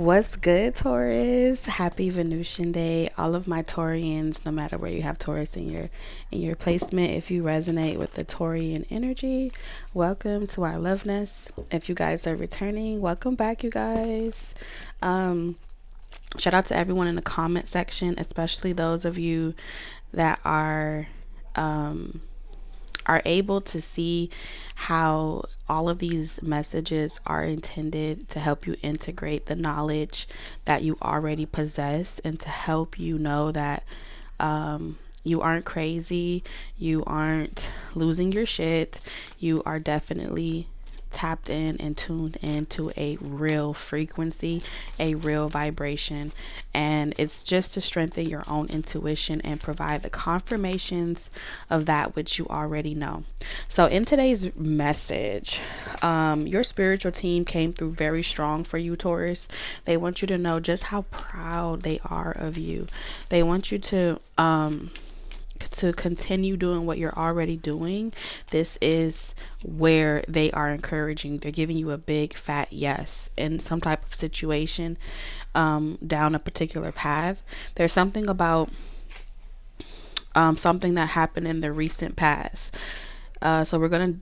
What's good, Taurus? Happy Venusian Day. All of my Taurians, no matter where you have Taurus in your placement, if you resonate with the Taurian energy, welcome to our love nest. If you guys are returning, welcome back, you guys. Shout out to everyone in the comment section, especially those of you that are able to see how all of these messages are intended to help you integrate the knowledge that you already possess and to help you know that you aren't crazy, you aren't losing your shit, you are definitely tapped in and tuned into a real frequency, a real vibration. And it's just to strengthen your own intuition and provide the confirmations of that which you already know. So, in today's message, your spiritual team came through very strong for you, Taurus. They want you to know just how proud they are of you. They want you to continue doing what you're already doing. This is where they are encouraging. They're giving you a big fat yes in some type of situation, down a particular path. There's something about something that happened in the recent past. So we're gonna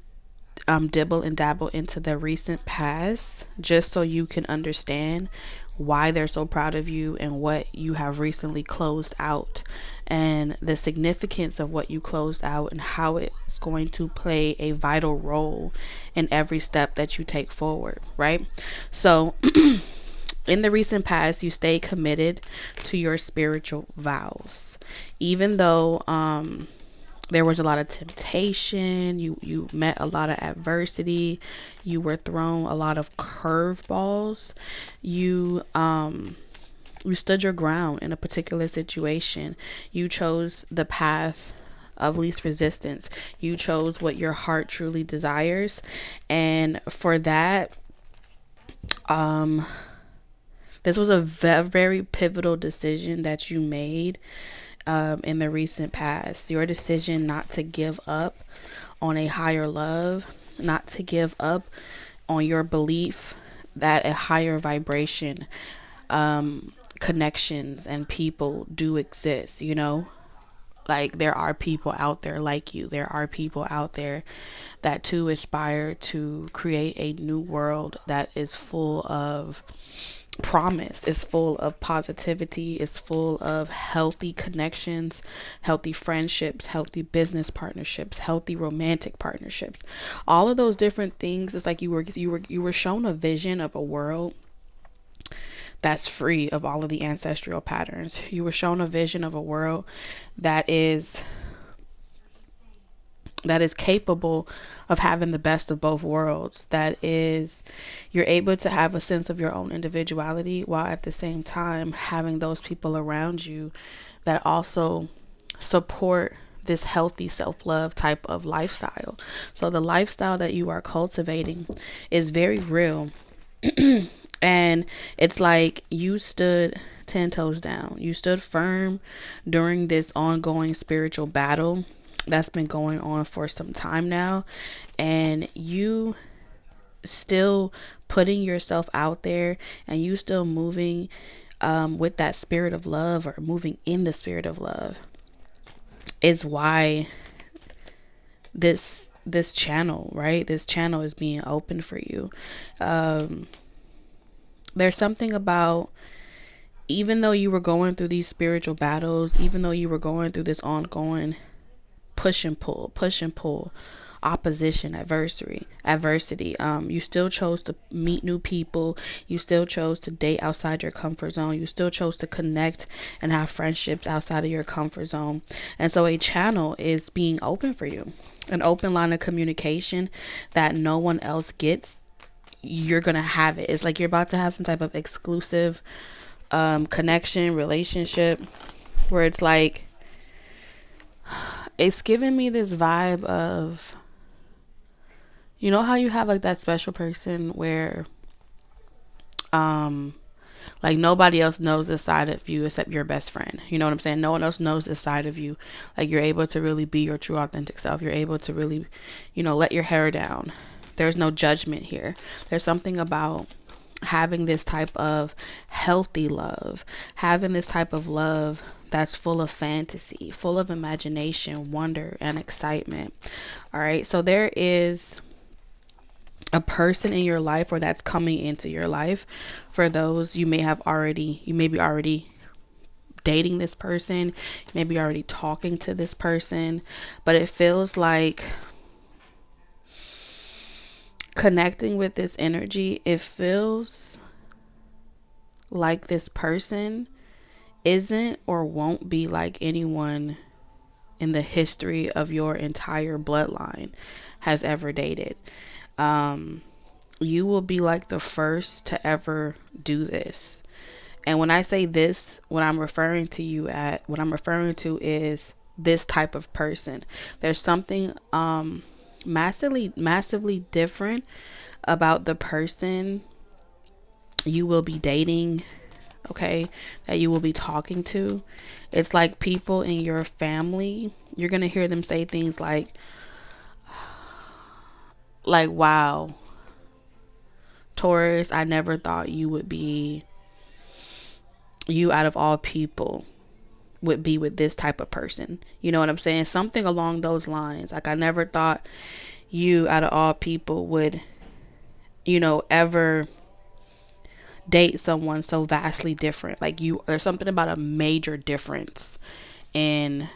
dibble and dabble into the recent past just so you can understand why they're so proud of you and what you have recently closed out and the significance of what you closed out and how it's going to play a vital role in every step that you take forward, right? So in the recent past, you stay committed to your spiritual vows, even though there was a lot of temptation, you met a lot of adversity, you were thrown a lot of curveballs, you stood your ground in a particular situation. You chose the path of least resistance. You chose what your heart truly desires, and for that, this was a very pivotal decision that you made in the recent past. Your decision not to give up on a higher love, not to give up on your belief that a higher vibration, connections and people do exist, like there are people out there like you. There are people out there that too aspire to create a new world that is full of promise, is full of positivity, is full of healthy connections, healthy friendships, healthy business partnerships, healthy romantic partnerships. All of those different things. It's like you were shown a vision of a world that's free of all of the ancestral patterns. You were shown a vision of a world that is capable of having the best of both worlds. That is, you're able to have a sense of your own individuality while at the same time having those people around you that also support this healthy self-love type of lifestyle. So the lifestyle that you are cultivating is very real. And it's like you stood 10 toes down. You stood firm during this ongoing spiritual battle that's been going on for some time now, and you still putting yourself out there, and you still moving with that spirit of love, or moving in the spirit of love, is why this channel, right? This channel is being open for you. There's something about, even though you were going through these spiritual battles, even though you were going through this ongoing push and pull, opposition, adversity, you still chose to meet new people. You still chose to date outside your comfort zone. You still chose to connect and have friendships outside of your comfort zone. And so a channel is being open for you, an open line of communication that no one else gets. You're gonna have it. It's like you're about to have some type of exclusive connection, relationship, where it's like, it's giving me this vibe of, how you have like that special person where like nobody else knows this side of you except your best friend. You know what I'm saying? No one else knows this side of you. Like, you're able to really be your true authentic self. You're able to really, let your hair down. There's no judgment here. There's something about having this type of healthy love, having this type of love that's full of fantasy, full of imagination, wonder, and excitement. All right. So there is a person in your life, or that's coming into your life. For those, you may be already dating this person, maybe already talking to this person, but it feels like connecting with this energy, it feels like this person isn't or won't be like anyone in the history of your entire bloodline has ever dated. You will be like the first to ever do this. And when I say this, what I'm referring to is this type of person. There's something massively different about the person you will be dating, okay, that you will be talking to. It's like people in your family, you're going to hear them say things like, wow, Taurus, I never thought you out of all people would be with this type of person. You know what I'm saying? Something along those lines. Like, I never thought you out of all people would, ever date someone so vastly different. Like, there's something about a major difference in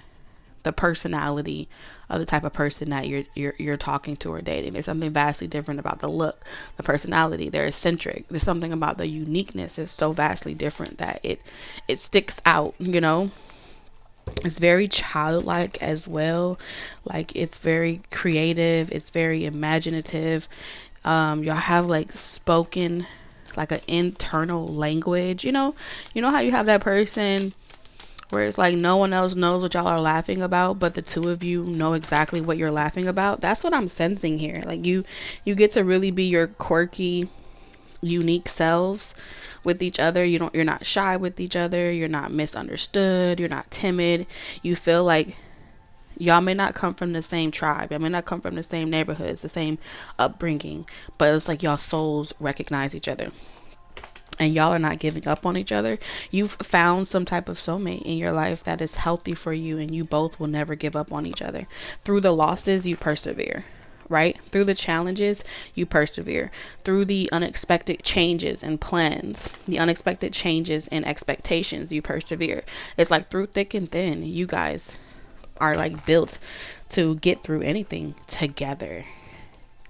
the personality of the type of person that you're talking to or dating. There's something vastly different about the look, the personality. They're eccentric. There's something about the uniqueness is so vastly different that it sticks out. It's very childlike as well. Like, it's very creative. It's very imaginative. Y'all have like spoken like an internal language. You know how you have that person where it's like no one else knows what y'all are laughing about, but the two of you know exactly what you're laughing about. That's what I'm sensing here. Like, you get to really be your quirky, unique selves with each other. You're not shy with each other. You're not misunderstood. You're not timid. You feel like y'all may not come from the same tribe. Y'all may not come from the same neighborhoods, the same upbringing, but it's like y'all souls recognize each other. And y'all are not giving up on each other. You've found some type of soulmate in your life that is healthy for you, and you both will never give up on each other. Through the losses, you persevere, right? Through the challenges, you persevere. Through the unexpected changes and plans, the unexpected changes and expectations, you persevere. It's like through thick and thin, you guys are like built to get through anything together.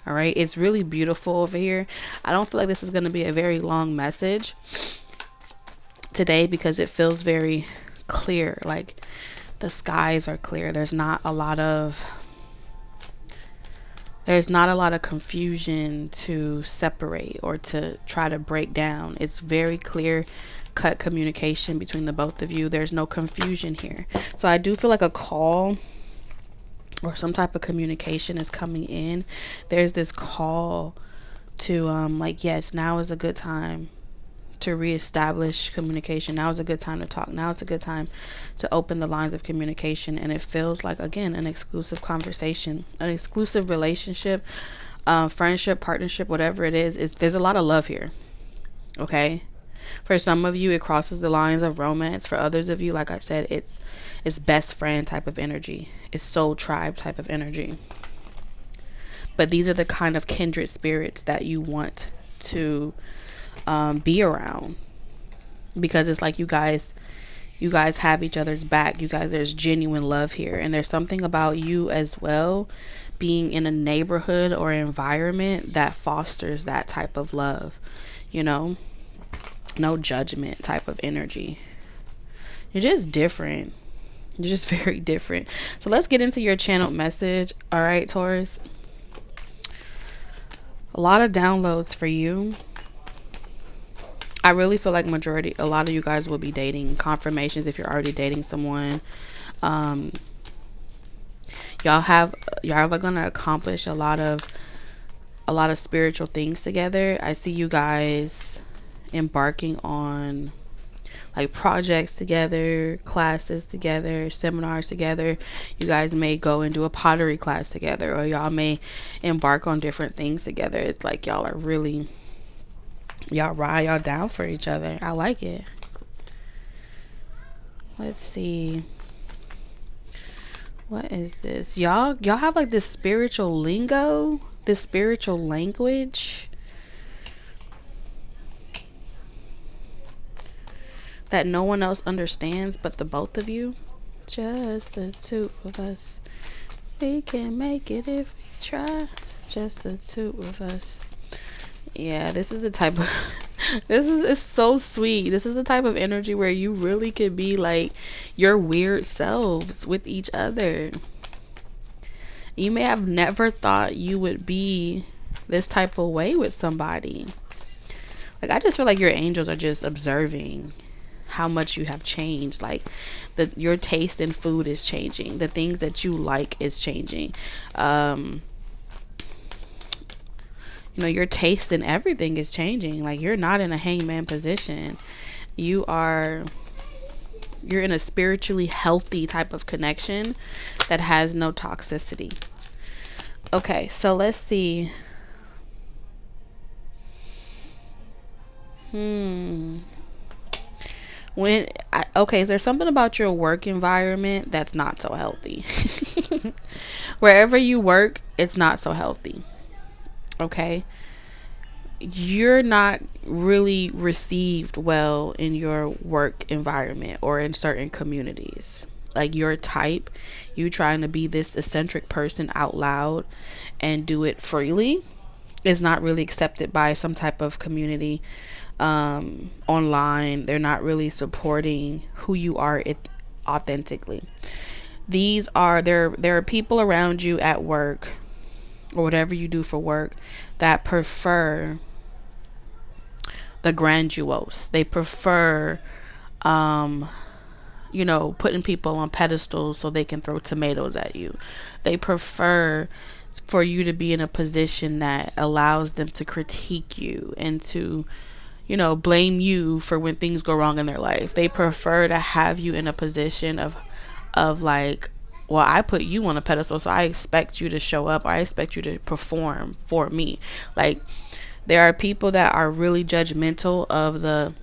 All right. It's really beautiful over here. I don't feel like this is going to be a very long message today because it feels very clear. Like, the skies are clear. There's not a lot of confusion to separate or to try to break down. It's very clear cut communication between the both of you. There's no confusion here. So I do feel like a call or some type of communication is coming in. There's this call to yes, now is a good time to reestablish communication. Now is a good time to talk. Now it's a good time to open the lines of communication. And it feels like, again, an exclusive conversation, an exclusive relationship, friendship, partnership, whatever it is there's a lot of love here. Okay. For some of you, it crosses the lines of romance. For others of you, like I said, it's best friend type of energy. It's soul tribe type of energy. But these are the kind of kindred spirits that you want to be around, because it's like you guys have each other's back. There's genuine love here, and there's something about you as well being in a neighborhood or environment that fosters that type of love. No judgment type of energy. You're just different. You're just very different. So let's get into your channeled message. All right, Taurus. A lot of downloads for you. I really feel like a lot of you guys will be dating. Confirmations if you're already dating someone. Y'all are gonna accomplish a lot of spiritual things together. I see you guys embarking on like projects together, classes together, seminars together. You guys may go and do a pottery class together, or y'all may embark on different things together. It's like y'all are really Y'all ride, y'all down for each other. I like it. Let's see. What is this? Y'all have like this spiritual lingo, this spiritual language that no one else understands but the both of you. Just the two of us. We can make it if we try. Just the two of us. Yeah, this is the type of this is it's so sweet. This is the type of energy where you really could be like your weird selves with each other. You may have never thought you would be this type of way with somebody. Like, I just feel like your angels are just observing how much you have changed. Like, your taste in food is changing. The things that you like is changing. Your taste in everything is changing. Like, you're not in a hangman position. You're in a spiritually healthy type of connection that has no toxicity. Okay, so let's see. Okay, there's something about your work environment that's not so healthy. Wherever you work, it's not so healthy. Okay, you're not really received well in your work environment or in certain communities. Like, your type, you trying to be this eccentric person out loud and do it freely, is not really accepted by some type of community. Online, they're not really supporting who you are authentically. There are people around you at work or whatever you do for work that prefer the grandiose. They prefer putting people on pedestals so they can throw tomatoes at you. They prefer for you to be in a position that allows them to critique you and to blame you for when things go wrong in their life. They prefer to have you in a position of like, well, I put you on a pedestal, so I expect you to show up. I expect you to perform for me. Like, there are people that are really judgmental of the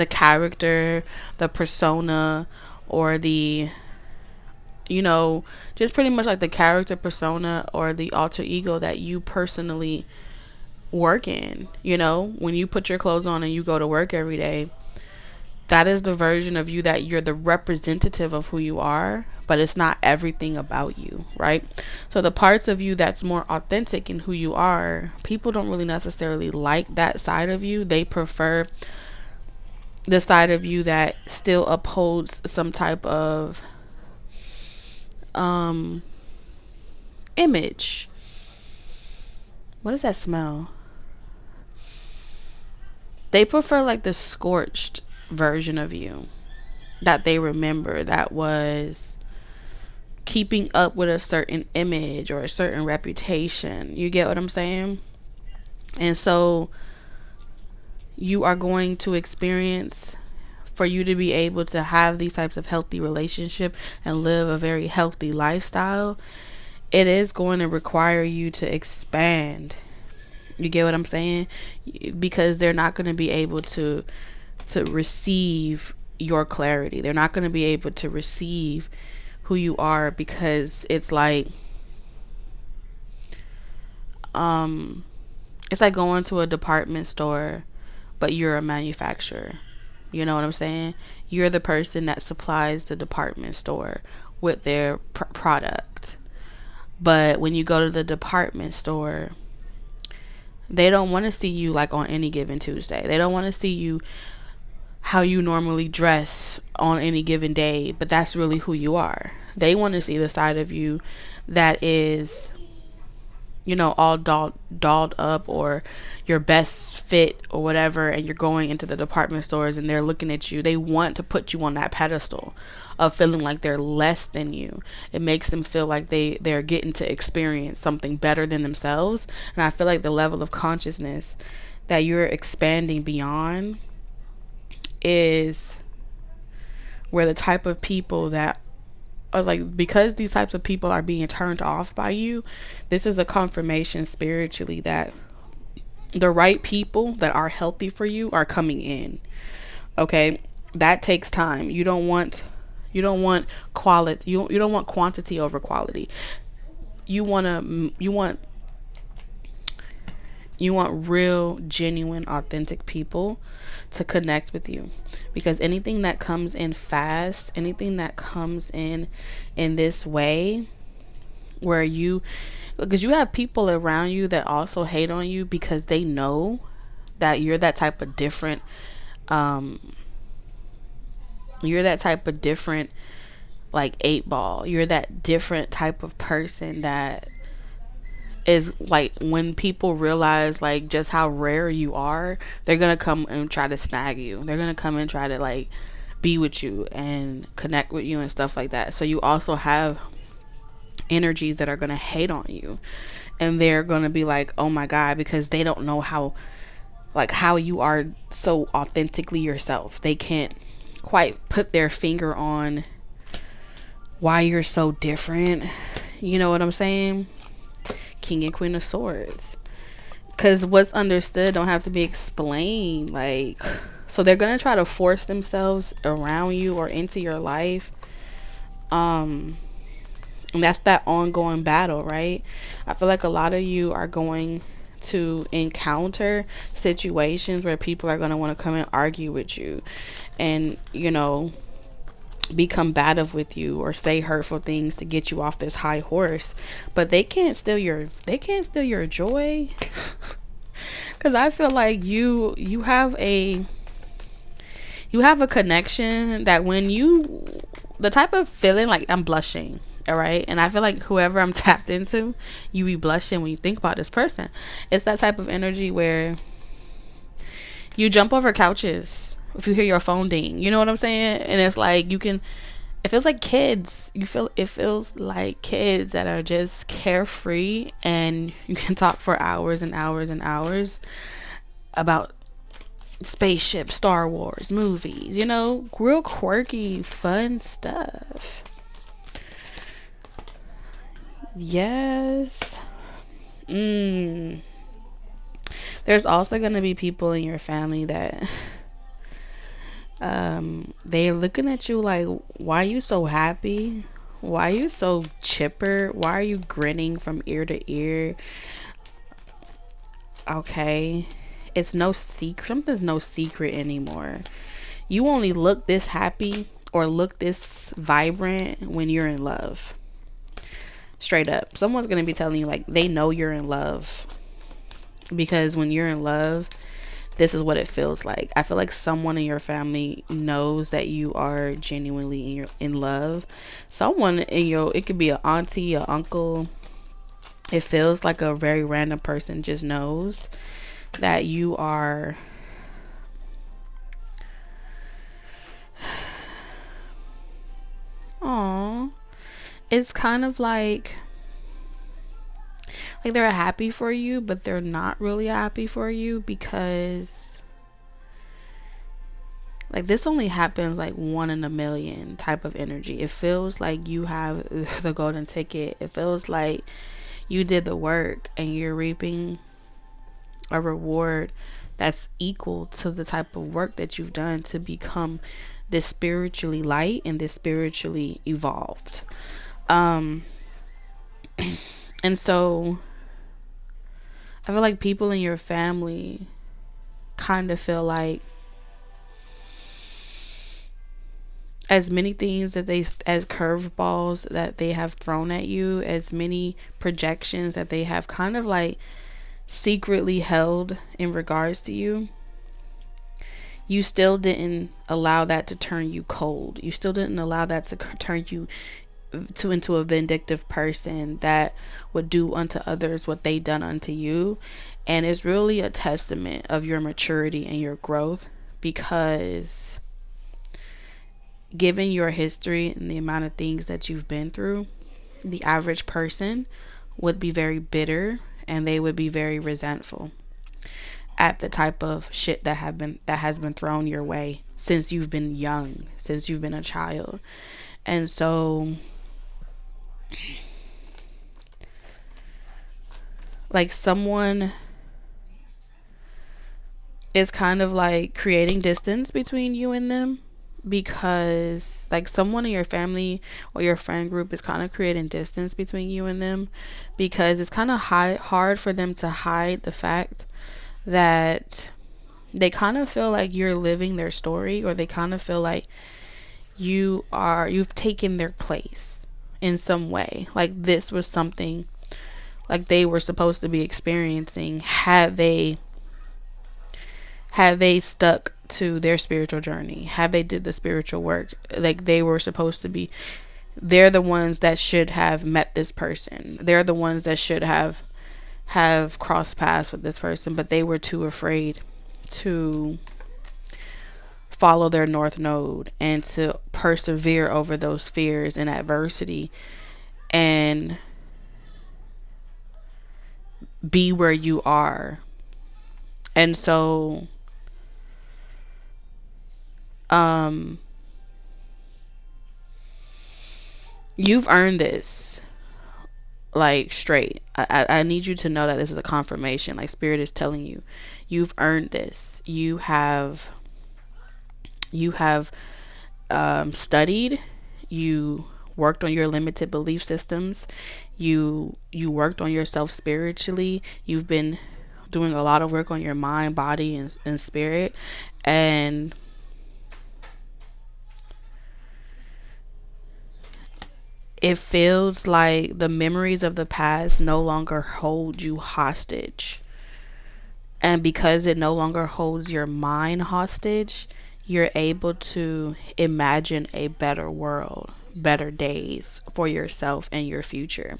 character, the persona, or the just pretty much like the character, persona, or the alter ego that you personally work in. When you put your clothes on and you go to work every day, that is the version of you that you're the representative of who you are, but it's not everything about you, right? So the parts of you that's more authentic in who you are, people don't really necessarily like that side of you. They prefer the side of you that still upholds some type of image. What does that smell? They prefer like the scorched version of you that they remember, that was keeping up with a certain image or a certain reputation. You get what I'm saying? And so you are going to experience, for you to be able to have these types of healthy relationships and live a very healthy lifestyle, it is going to require you to expand. You get what I'm saying? Because they're not going to be able to receive your clarity. They're not going to be able to receive who you are, because it's like going to a department store, but you're a manufacturer. You know what I'm saying? You're the person that supplies the department store with their product. But when you go to the department store, they don't want to see you like on any given Tuesday. They don't want to see you how you normally dress on any given day, but that's really who you are. They want to see the side of you that is, all dolled up, or your best fit or whatever, and you're going into the department stores and they're looking at you. They want to put you on that pedestal of feeling like they're less than you. It makes them feel like they're getting to experience something better than themselves. And I feel like the level of consciousness that you're expanding beyond is where the type of people that I was like, because these types of people are being turned off by you, this is a confirmation spiritually that The right people that are healthy for you are coming in. Okay? That takes time. You don't want quality. You don't want quantity over quality. You want real, genuine, authentic people to connect with you, because anything that comes in fast, anything that comes in this way, where you because you have people around you that also hate on you because they know that um you're that type of different, like, eight ball. You're that different type of person that is like, when people realize like just how rare you are, they're gonna come and try to snag you. They're gonna come and try to like be with you and connect with you and stuff like that. So you also have energies that are gonna hate on you, and they're gonna be like, oh my god, because they don't know how you are so authentically yourself. They can't quite put their finger on why you're so different. You know what I'm saying? King and Queen of Swords. Because what's understood don't have to be explained. Like, so they're gonna try to force themselves around you or into your life. And that's that ongoing battle, right? I feel like a lot of you are going to encounter situations where people are going to want to come and argue with you, and be combative with you or say hurtful things to get you off this high horse. But they can't steal your joy. Because I feel like you have a connection that when the type of feeling, like, I'm blushing, all right, and I feel like whoever I'm tapped into, you be blushing when you think about this person. It's that type of energy where you jump over couches if you hear your phone ding. You know what I'm saying? And it's like it feels like kids. It feels like kids that are just carefree, and you can talk for hours and hours and hours about spaceship, Star Wars, movies, real quirky, fun stuff. Yes. There's also going to be people in your family that they're looking at you like, why are you so happy? Why are you so chipper? Why are you grinning from ear to ear? Okay. It's no secret. Something's no secret anymore. You only look this happy or look this vibrant when you're in love. Straight up. Someone's going to be telling you, like, they know you're in love. Because when you're in love, this is what it feels like. I feel like someone in your family knows that you are genuinely in love. Someone it could be an auntie, an uncle. It feels like a very random person just knows that you are Aw. It's kind of like they're happy for you, but they're not really happy for you, because like this only happens like 1 in a million type of energy. It feels like you have the golden ticket. It feels like you did the work and you're reaping a reward that's equal to the type of work that you've done to become this spiritually light and this spiritually evolved. And so I feel like people in your family kind of feel like as many things as curveballs that they have thrown at you, as many projections that they have kind of like secretly held in regards to you, you still didn't allow that to turn you cold. You still didn't allow that to turn you into a vindictive person that would do unto others what they done unto you. And it's really a testament of your maturity and your growth, because given your history and the amount of things that you've been through, the average person would be very bitter and they would be very resentful at the type of shit that has been thrown your way since you've been young, since you've been a child. And so like someone it's kind of like creating distance between you and them, because like someone in your family or your friend group is kind of creating distance between you and them, because it's kind of hard for them to hide the fact that they kind of feel like you're living their story, or they kind of feel like you've taken their place in some way. Like this was something like they were supposed to be experiencing had they stuck to their spiritual journey, had they did the spiritual work. Like they were supposed to be, they're the ones that should have met this person, they're the ones that should have crossed paths with this person, but they were too afraid to follow their north node and to persevere over those fears and adversity and be where you are. And so you've earned this, like straight. I need you to know that this is a confirmation. Like spirit is telling you, you've earned this. You have studied. You worked on your limited belief systems. You worked on yourself spiritually. You've been doing a lot of work on your mind, body, and spirit. And it feels like the memories of the past no longer hold you hostage. And because it no longer holds your mind hostage, you're able to imagine a better world, better days for yourself and your future.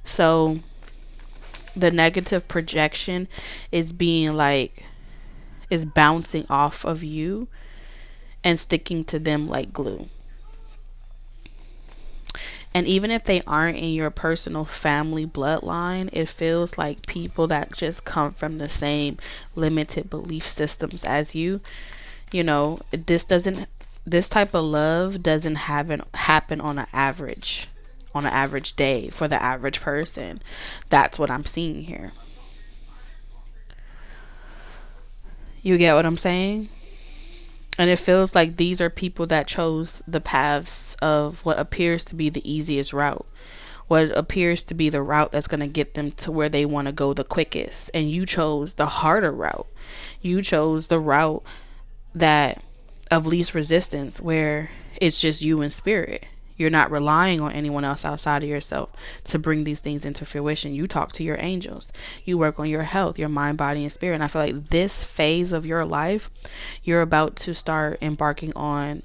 So the negative projection is is bouncing off of you and sticking to them like glue. And even if they aren't in your personal family bloodline, it feels like people that just come from the same limited belief systems as you. This type of love doesn't happen on an average day for the average person. That's what I'm seeing here. You get what I'm saying? And it feels like these are people that chose the paths of what appears to be the easiest route, what appears to be the route that's going to get them to where they want to go the quickest. And you chose the harder route. You chose the route that of least resistance, where it's just you and spirit. You're not relying on anyone else outside of yourself to bring these things into fruition. You talk to your angels. You work on your health, your mind, body, and spirit. And I feel like this phase of your life, you're about to start embarking on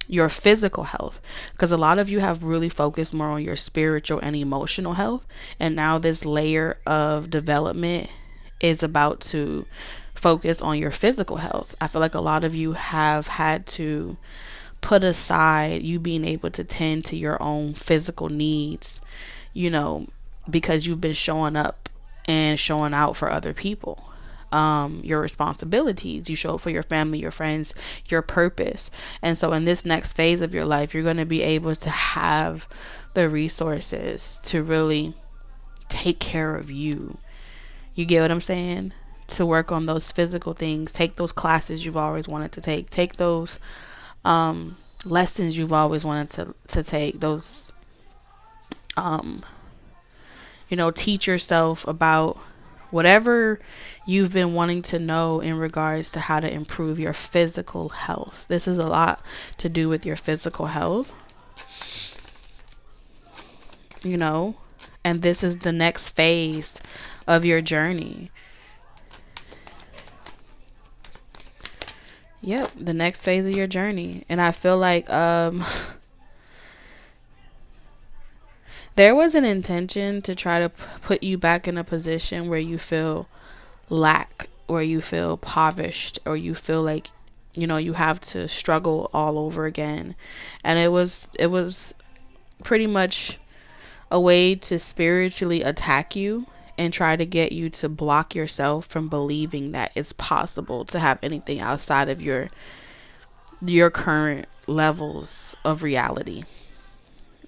your physical health, because a lot of you have really focused more on your spiritual and emotional health. And now this layer of development is about to focus on your physical health. I feel like a lot of you have had to put aside you being able to tend to your own physical needs, because you've been showing up and showing out for other people. Your responsibilities, you show up for your family, your friends, your purpose. And so in this next phase of your life, you're going to be able to have the resources to really take care of you. You get what I'm saying? To work on those physical things, take those classes you've always wanted to take those lessons you've always wanted to take, those teach yourself about whatever you've been wanting to know in regards to how to improve your physical health. This is a lot to do with your physical health, and this is the next phase of your journey. Yep, the next phase of your journey. And I feel like there was an intention to try to put you back in a position where you feel lack, or you feel impoverished, or you feel like you have to struggle all over again. And it was pretty much a way to spiritually attack you and try to get you to block yourself from believing that it's possible to have anything outside of your current levels of reality.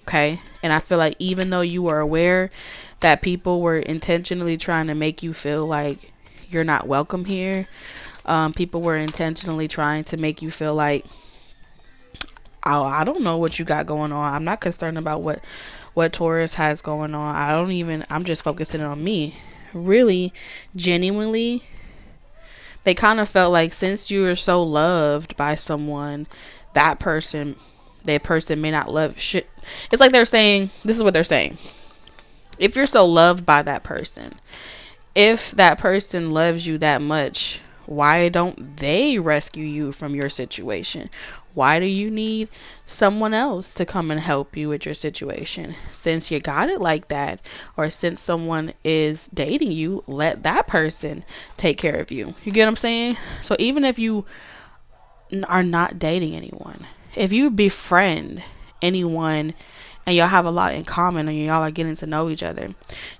Okay? And I feel like even though you were aware that people were intentionally trying to make you feel like you're not welcome here, People were intentionally trying to make you feel like, oh, I don't know what you got going on. I'm not concerned about what Taurus has going on. I'm just focusing on me. Really, genuinely, they kind of felt like since you are so loved by someone, that person, may not love shit. It's like they're saying, this is what they're saying. If you're so loved by that person, if that person loves you that much, why don't they rescue you from your situation? Why do you need someone else to come and help you with your situation? Since you got it like that, or since someone is dating you, let that person take care of you. You get what I'm saying? So even if you are not dating anyone, if you befriend anyone and y'all have a lot in common and y'all are getting to know each other,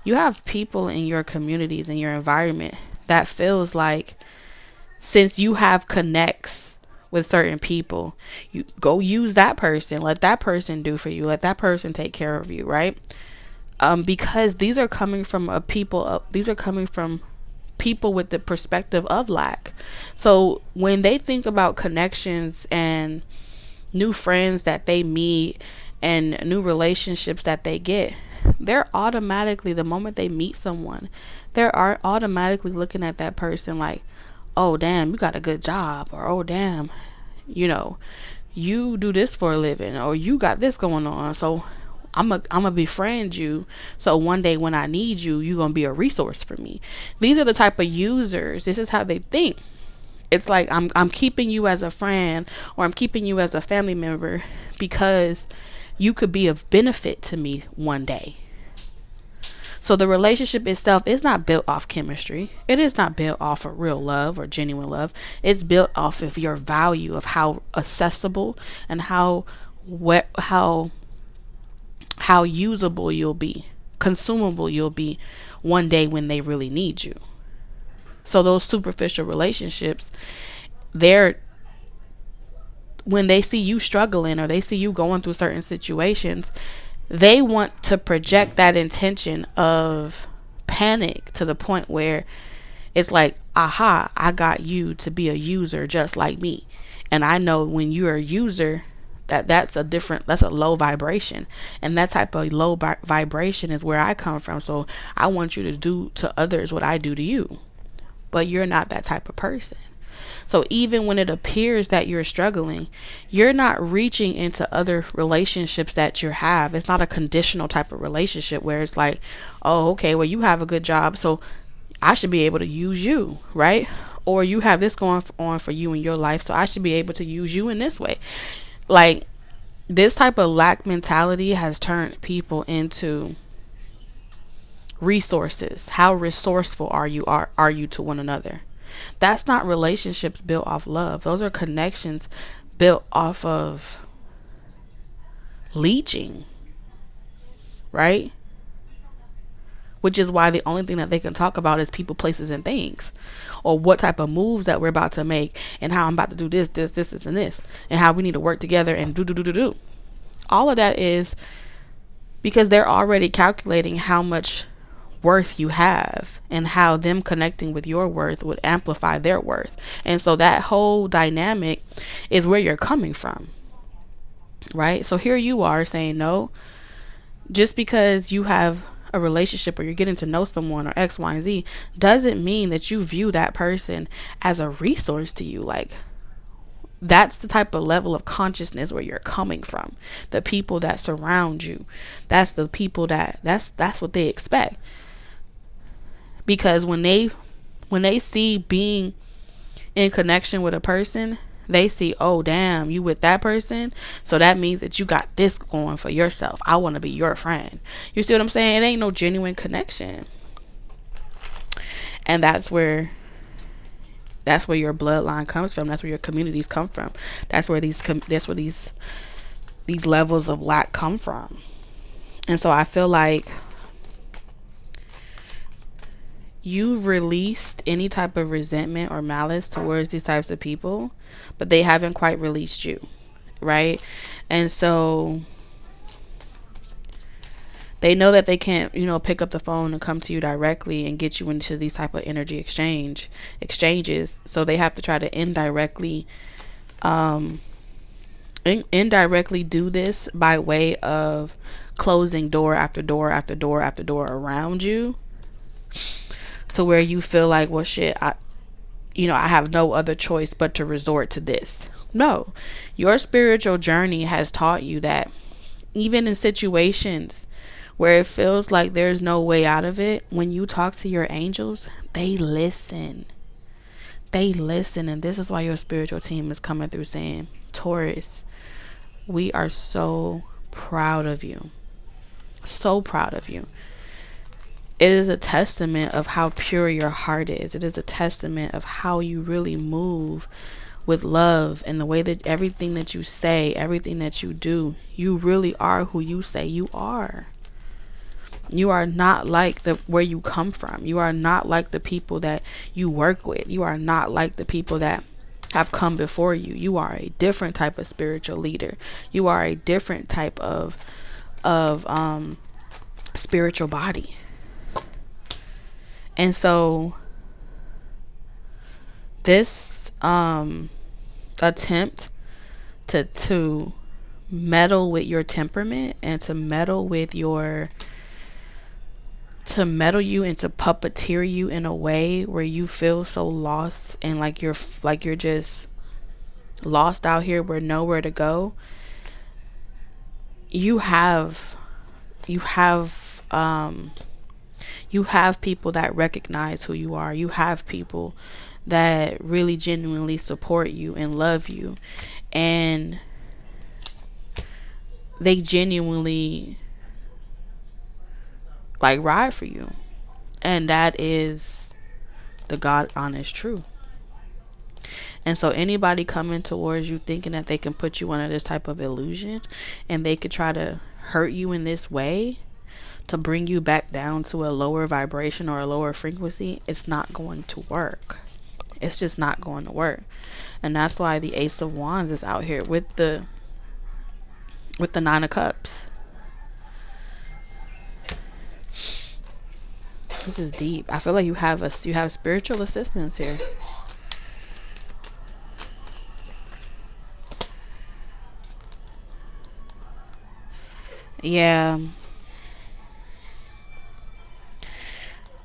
you have people in your communities, in your environment, that feels like since you have connects with certain people, you go use that person, let that person do for you, let that person take care of you, right? Because these are coming from people with the perspective of lack. So when they think about connections and new friends that they meet and new relationships that they get, they're automatically, the moment they meet someone, they're automatically looking at that person like, oh damn, you got a good job, or oh damn, you do this for a living, or you got this going on, so I'm a befriend you, so one day when I need you, you're gonna be a resource for me. These are the type of users. This is how they think. It's like I'm keeping you as a friend, or I'm keeping you as a family member because you could be of benefit to me one day. So the relationship itself is not built off chemistry. It is not built off of real love or genuine love. It's built off of your value, of how accessible and how usable you'll be, consumable you'll be one day when they really need you. So those superficial relationships, when they see you struggling or they see you going through certain situations, they want to project that intention of panic to the point where it's like, aha, I got you to be a user just like me. And I know when you're a user, that's a low vibration. And that type of low vibration is where I come from. So I want you to do to others what I do to you. But you're not that type of person. So even when it appears that you're struggling, you're not reaching into other relationships that you have. It's not a conditional type of relationship where it's like, oh, okay, well, you have a good job, so I should be able to use you, right? Or you have this going on for you in your life, so I should be able to use you in this way. Like, this type of lack mentality has turned people into resources. How resourceful are you to one another? That's not relationships built off love. Those are connections built off of leeching, right? Which is why the only thing that they can talk about is people, places, and things, or what type of moves that we're about to make, and how I'm about to do this, and this, and how we need to work together and do. All of that is because they're already calculating how much worth you have and how them connecting with your worth would amplify their worth. And so that whole dynamic is where you're coming from, right? So here you are saying, no, just because you have a relationship or you're getting to know someone or X, Y, and Z doesn't mean that you view that person as a resource to you. Like, that's the type of level of consciousness where you're coming from. The people that surround you, that's the people that's what they expect. Because when they see being in connection with a person, they see, oh damn, you with that person, so that means that you got this going for yourself. I want to be your friend. You see what I'm saying? It ain't no genuine connection. And that's where your bloodline comes from. That's where your communities come from. That's where these levels of lack come from. And so I feel like you've released any type of resentment or malice towards these types of people, but they haven't quite released you, right? And so They know that they can't, pick up the phone and come to you directly and get you into these type of energy exchanges. So they have to try to indirectly do this by way of closing door after door after door after door around you, to where you feel like, well, shit, I have no other choice but to resort to this. No, your spiritual journey has taught you that even in situations where it feels like there's no way out of it, when you talk to your angels, they listen. They listen. And this is why your spiritual team is coming through saying, Taurus, we are so proud of you. So proud of you. It is a testament of how pure your heart is. It is a testament of how you really move with love, and the way that everything that you say, everything that you do, you really are who you say you are. You are not like where you come from. You are not like the people that you work with. You are not like the people that have come before you. You are a different type of spiritual leader. You are a different type of spiritual body. And so this attempt to meddle with your temperament and to meddle you and to puppeteer you in a way where you feel so lost and like you're just lost out here with nowhere to go. You have people that recognize who you are. You have people that really genuinely support you and love you, and they genuinely like ride for you. And that is the God honest truth. And so anybody coming towards you thinking that they can put you under this type of illusion and they could try to hurt you in this way to bring you back down to a lower vibration or a lower frequency, it's not going to work. It's just not going to work. And that's why the Ace of Wands is out here with the Nine of Cups. This is deep. I feel like you have spiritual assistance here. Yeah.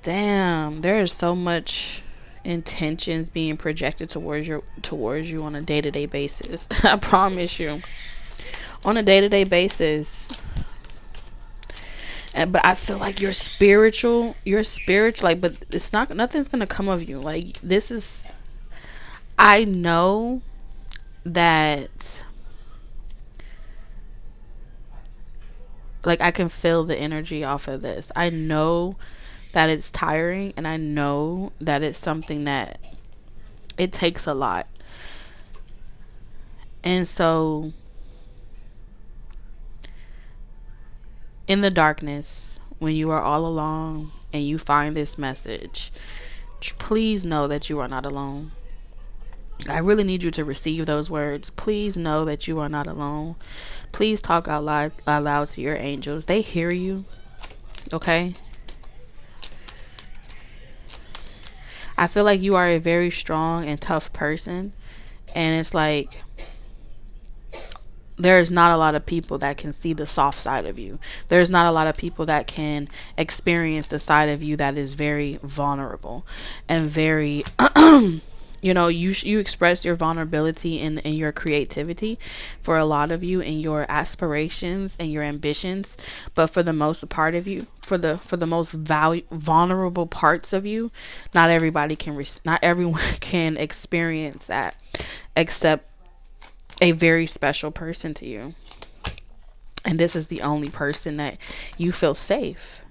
Damn, there is so much intentions being projected towards you on a day-to-day basis. I promise you. On a day-to-day basis. But I feel like you're spiritual, like, but it's not, nothing's gonna come of you. Like, this is, I know that, like, I can feel the energy off of this. I know that it's tiring, and I know that it's something that it takes a lot. And so in the darkness, when you are all alone and you find this message, please know that you are not alone. I really need you to receive those words. Please know that you are not alone. Please talk out loud to your angels. They hear you. Okay? I feel like you are a very strong and tough person. And it's like, there's not a lot of people that can see the soft side of you. There's not a lot of people that can experience the side of you that is very vulnerable and very, you express your vulnerability in your creativity for a lot of you, and your aspirations and your ambitions. But for the most part of you, for the most vulnerable parts of you, not everyone can experience that, except a very special person to you. And this is the only person that you feel safe.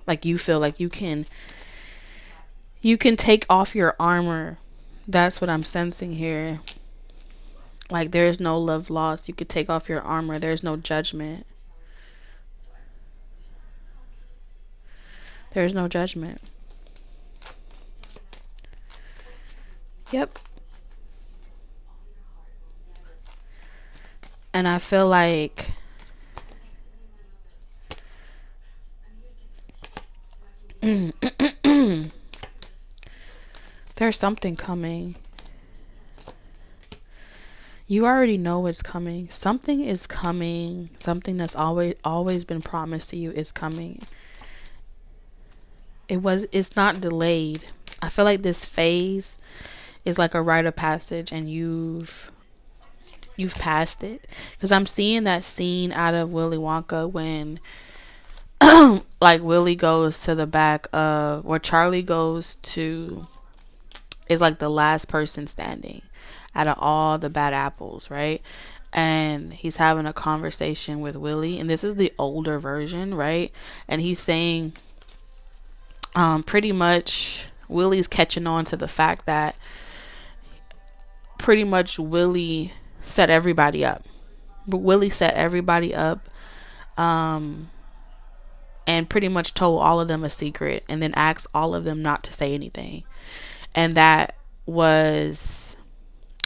Like, you feel like you can take off your armor. That's what I'm sensing here. Like, there's no love lost. You could take off your armor. There's no judgment. There's no judgment. Yep. And I feel like There's something coming. You already know it's coming. Something is coming. Something that's always been promised to you is coming. It's not delayed. I feel like this phase is like a rite of passage, and you've passed it, because I'm seeing that scene out of Willy Wonka when like Willy goes to the back of where Charlie goes to, is like the last person standing out of all the bad apples, right? And he's having a conversation with Willy, and this is the older version, right? And he's saying pretty much Willy's catching on to the fact that pretty much Willy set everybody up. But Willy set everybody up, and pretty much told all of them a secret, and then asked all of them not to say anything. And that was,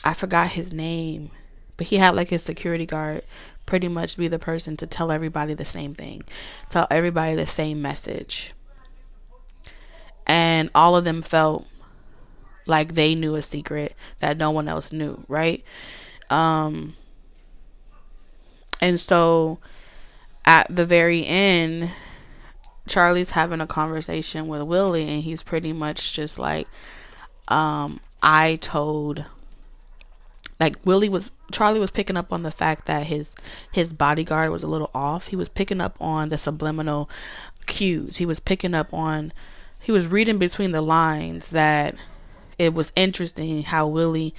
I forgot his name, but he had like his security guard pretty much be the person to tell everybody the same thing, tell everybody the same message. And all of them felt like they knew a secret that no one else knew, right? And so at the very end, Charlie's having a conversation with Willy, and he's pretty much just like, I told, like Charlie was picking up on the fact that his bodyguard was a little off. He was picking up on the subliminal cues. He was reading between the lines that it was interesting how Willy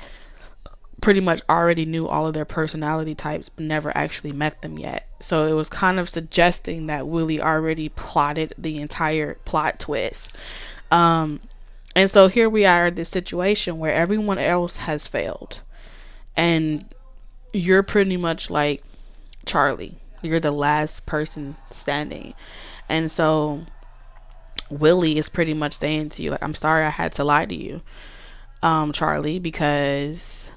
pretty much already knew all of their personality types but never actually met them yet. So it was kind of suggesting that Willy already plotted the entire plot twist. And so here we are in this situation where everyone else has failed, and you're pretty much like Charlie. You're the last person standing. And so Willy is pretty much saying to you, like, I'm sorry I had to lie to you, Charlie, because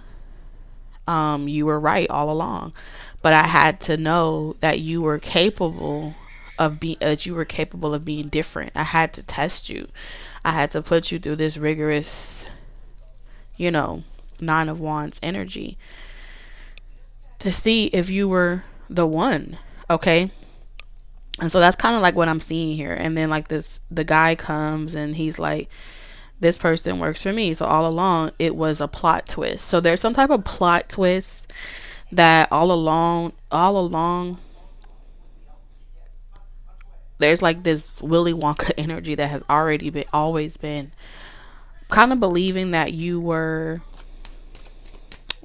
you were right all along. But I had to know that you were capable of being different. I had to test you. I had to put you through this rigorous, Nine of Wands energy to see if you were the one. Okay. And so that's kind of like what I'm seeing here. And then like the guy comes and he's like, this person works for me. So all along it was a plot twist. So there's some type of plot twist that all along there's like this Willy Wonka energy that has always been kind of believing that you were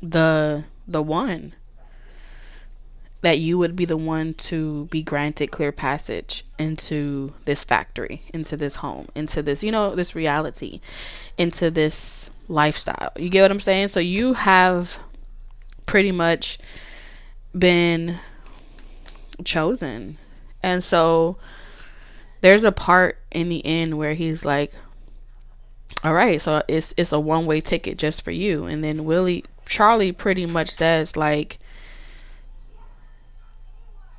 the one, that you would be the one to be granted clear passage into this factory, into this home, into this, this reality, into this lifestyle. You get what I'm saying? So you have pretty much been chosen. And so there's a part in the end where he's like, all right, so it's a one-way ticket just for you. And then Charlie pretty much says like,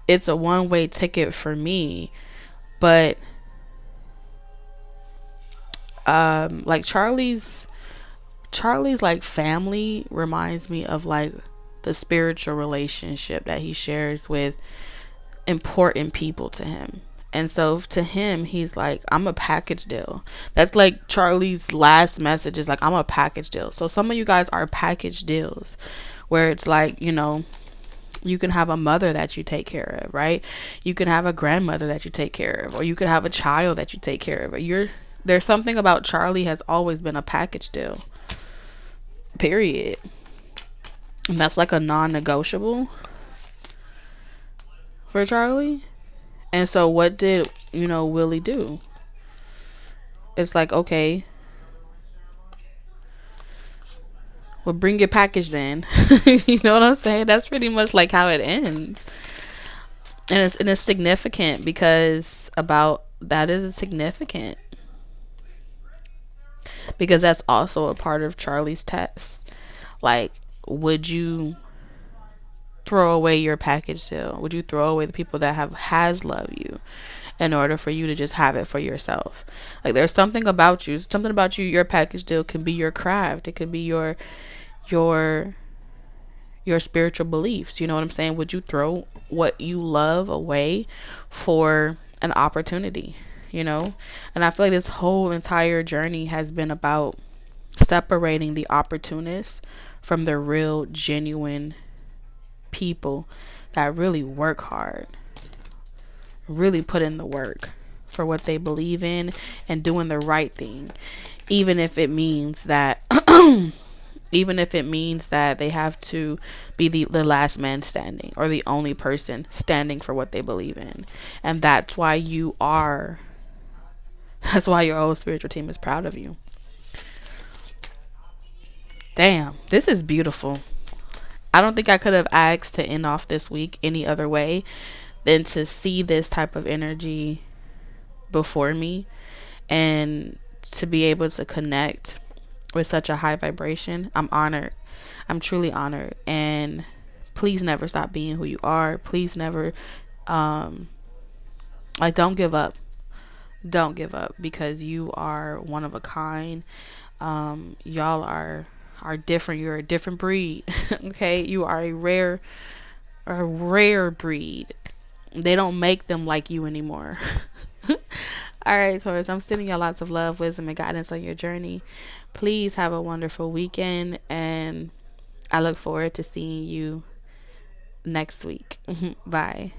it's a one-way ticket for me, but like Charlie's like family reminds me of like the spiritual relationship that he shares with important people to him. And so to him, he's like, I'm a package deal. That's like Charlie's last message is like, I'm a package deal. So some of you guys are package deals where it's like, you can have a mother that you take care of, right? You can have a grandmother that you take care of, or you can have a child that you take care of. There's something about Charlie has always been a package deal. Period. And that's like a non-negotiable for Charlie. And so what did, Willy do? It's like, okay, well, bring your package then. You know what I'm saying? That's pretty much like how it ends. And it's significant because that is significant. Because that's also a part of Charlie's test. Like, would you throw away your package deal? Would you throw away the people that has loved you in order for you to just have it for yourself. Like there's something about you, your package deal can be your craft. It could be your your spiritual beliefs. You know what I'm saying? Would you throw what you love away for an opportunity? You know? And I feel like this whole entire journey has been about separating the opportunists from the real, genuine people that really work hard, really put in the work for what they believe in and doing the right thing, even if it means that even if it means that they have to be the last man standing or the only person standing for what they believe in. And that's why your whole spiritual team is proud of you. Damn, this is beautiful. I don't think I could have asked to end off this week any other way than to see this type of energy before me and to be able to connect with such a high vibration. I'm honored. I'm truly honored. And please never stop being who you are. Please never, don't give up. Don't give up, because you are one of a kind. Y'all are different. You're a different breed. Okay, you are a rare breed. They don't make them like you anymore. All right, Taurus, I'm sending y'all lots of love, wisdom, and guidance on your journey. Please have a wonderful weekend, and I look forward to seeing you next week. Bye.